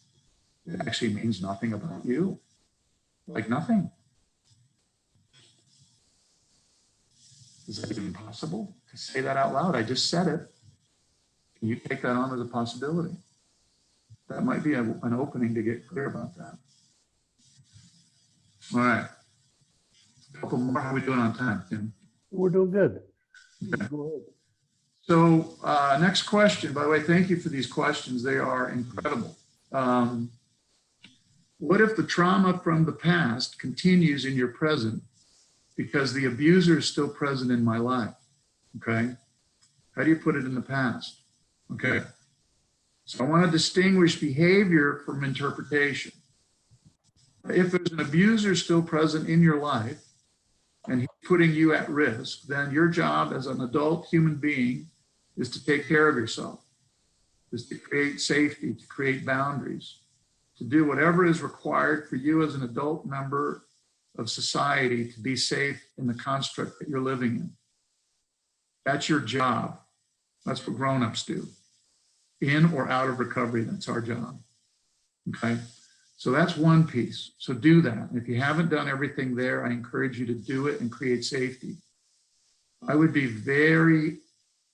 it actually means nothing about you? Like nothing. Is that even possible to say that out loud? I just said it. Can you take that on as a possibility? That might be an opening to get clear about that. All right. A couple more. How are we doing on time, Tim? We're doing good. Okay. Go ahead. So next question, by the way, thank you for these questions. They are incredible. What if the trauma from the past continues in your present because the abuser is still present in my life? Okay. How do you put it in the past? Okay. So I want to distinguish behavior from interpretation. If there's an abuser still present in your life and he's putting you at risk, then your job as an adult human being is to take care of yourself, is to create safety, to create boundaries, to do whatever is required for you as an adult member of society to be safe in the construct that you're living in. That's your job. That's what grown-ups do. In or out of recovery, that's our job. Okay? So that's one piece. So do that. If you haven't done everything there, I encourage you to do it and create safety. I would be very,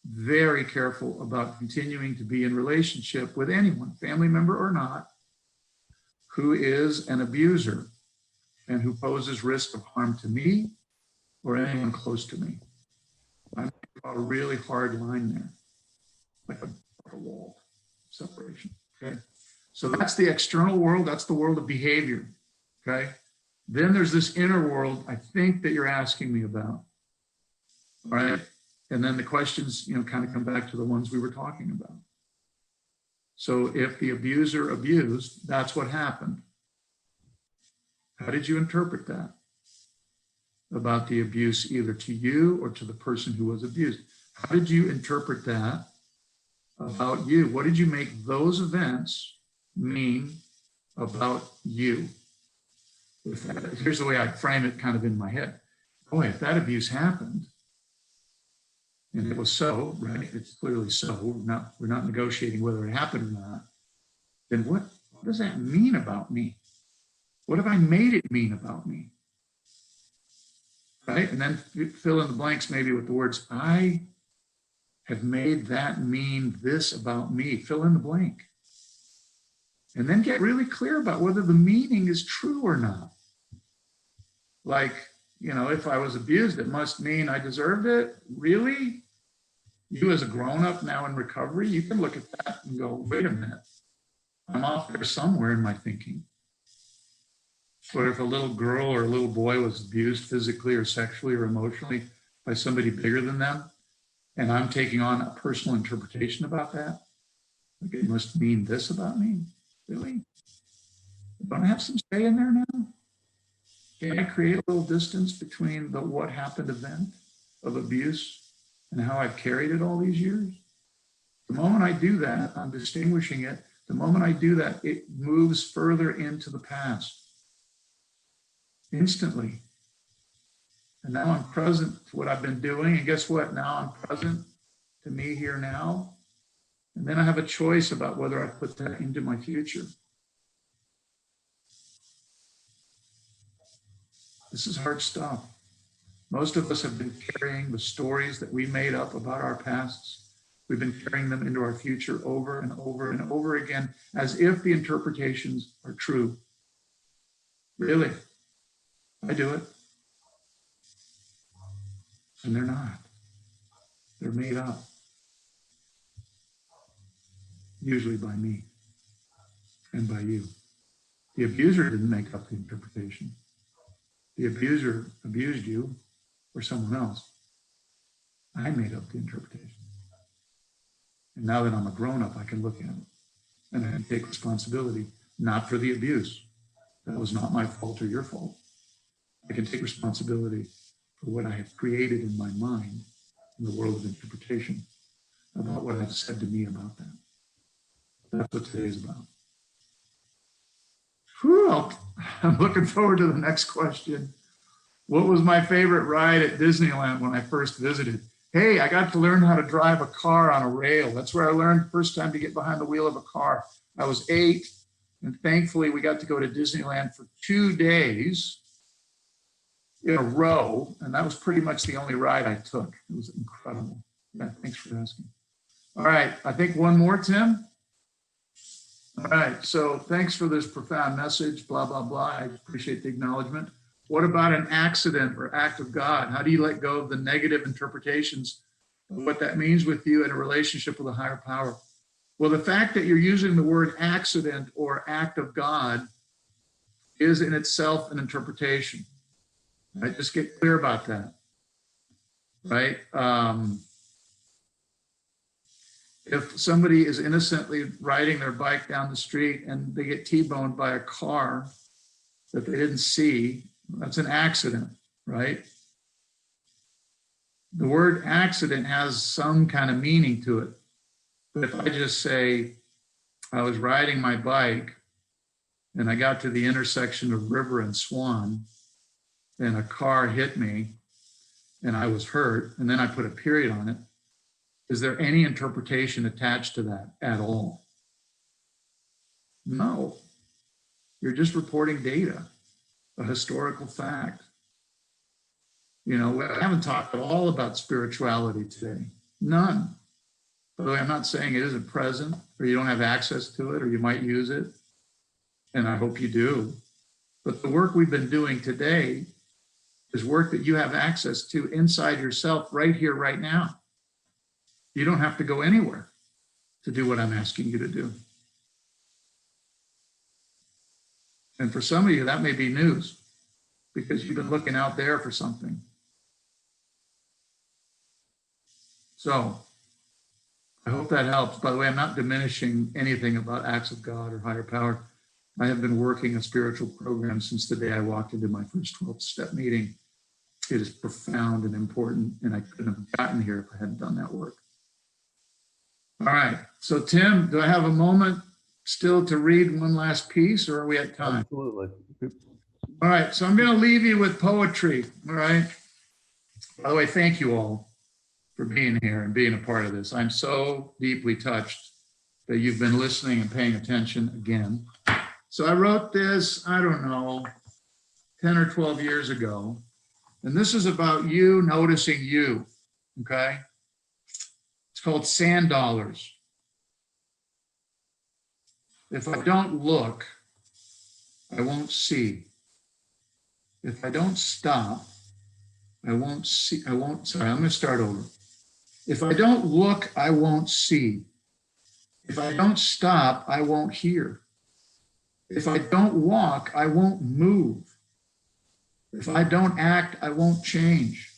very careful about continuing to be in relationship with anyone, family member or not, who is an abuser and who poses risk of harm to me or anyone close to me. I'm going to draw a really hard line there, like a wall separation. Okay. So that's the external world. That's the world of behavior. Okay. Then there's this inner world I think that you're asking me about. All right. And then the questions, kind of come back to the ones we were talking about. So if the abuser abused, that's what happened. How did you interpret that about the abuse, either to you or to the person who was abused? How did you interpret that about you? What did you make those events mean about you? Here's the way I frame it kind of in my head. Boy, if that abuse happened, and it was so, right? It's clearly so. We're not negotiating whether it happened or not. Then what does that mean about me? What have I made it mean about me? Right? And then fill in the blanks maybe with the words, I have made that mean this about me. Fill in the blank. And then get really clear about whether the meaning is true or not. Like, if I was abused, it must mean I deserved it. Really? You as a grown-up now in recovery, you can look at that and go, wait a minute. I'm off there somewhere in my thinking. But if a little girl or a little boy was abused physically or sexually or emotionally by somebody bigger than them, and I'm taking on a personal interpretation about that, like it must mean this about me? Really? Don't I have some say in there now? Can I create a little distance between the what happened event of abuse and how I've carried it all these years? The moment I do that, I'm distinguishing it. The moment I do that, it moves further into the past. Instantly. And now I'm present to what I've been doing. And guess what? Now I'm present to me here now. And then I have a choice about whether I put that into my future. This is hard stuff. Most of us have been carrying the stories that we made up about our pasts. We've been carrying them into our future over and over and over again, as if the interpretations are true. Really? I do it. And they're not. They're made up. Usually by me and by you. The abuser didn't make up the interpretation. The abuser abused you or someone else. I made up the interpretation. And now that I'm a grown-up, I can look at it and I can take responsibility, not for the abuse. That was not my fault or your fault. I can take responsibility for what I have created in my mind in the world of interpretation about what I've said to me about that. That's what today is about. Whew, I'm looking forward to the next question. What was my favorite ride at Disneyland when I first visited? Hey, I got to learn how to drive a car on a rail. That's where I learned the first time to get behind the wheel of a car. I was 8, and thankfully we got to go to Disneyland for 2 days in a row, and that was pretty much the only ride I took. It was incredible. Yeah, thanks for asking. All right, I think one more, Tim. All right, so thanks for this profound message, blah, blah, blah. I appreciate the acknowledgement. What about an accident or act of God? How do you let go of the negative interpretations of what that means with you in a relationship with a higher power? Well, the fact that you're using the word accident or act of God is in itself an interpretation. Right? Just get clear about that, right? If somebody is innocently riding their bike down the street and they get T-boned by a car that they didn't see, that's an accident, right? The word accident has some kind of meaning to it. But if I just say, I was riding my bike and I got to the intersection of River and Swan and a car hit me and I was hurt, and then I put a period on it, is there any interpretation attached to that at all? No. You're just reporting data, a historical fact. You know, I haven't talked at all about spirituality today. None. By the way, I'm not saying it isn't present or you don't have access to it or you might use it. And I hope you do. But the work we've been doing today is work that you have access to inside yourself right here, right now. You don't have to go anywhere to do what I'm asking you to do. And for some of you, that may be news because you've been looking out there for something. So I hope that helps. By the way, I'm not diminishing anything about acts of God or higher power. I have been working a spiritual program since the day I walked into my first 12-step meeting. It is profound and important, and I couldn't have gotten here if I hadn't done that work. All right. So, Tim, do I have a moment still to read one last piece, or are we at time? Absolutely. All right. So I'm going to leave you with poetry. All right. By the way, thank you all for being here and being a part of this. I'm so deeply touched that you've been listening and paying attention again. So I wrote this, I don't know, 10 or 12 years ago. And this is about you noticing you, okay? It's called Sand Dollars. If I don't look, I won't see. If I don't stop, I won't see, sorry, I'm going to start over. If I don't look, I won't see. If I don't stop, I won't hear. If I don't walk, I won't move. If I don't act, I won't change.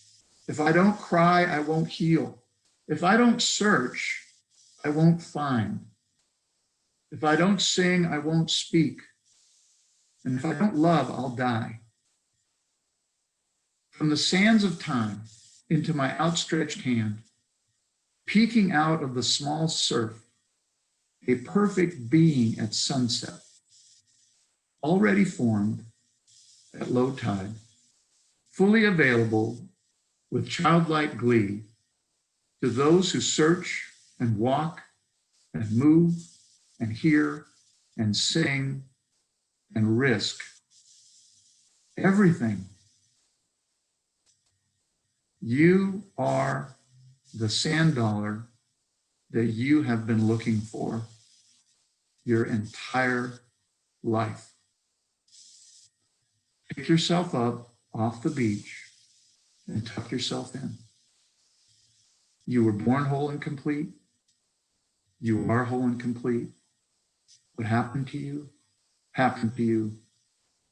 If I don't cry, I won't heal. If I don't search, I won't find. If I don't sing, I won't speak. And if I don't love, I'll die. From the sands of time into my outstretched hand, peeking out of the small surf, a perfect being at sunset, already formed at low tide, fully available with childlike glee to those who search and walk and move and hear and sing and risk everything. You are the sand dollar that you have been looking for your entire life. Pick yourself up off the beach and tuck yourself in. You were born whole and complete. You are whole and complete. What happened to you happened to you.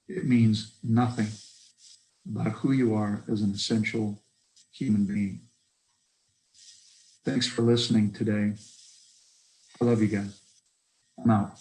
It means nothing about who you are as an essential human being. Thanks for listening today. I love you guys. I'm out.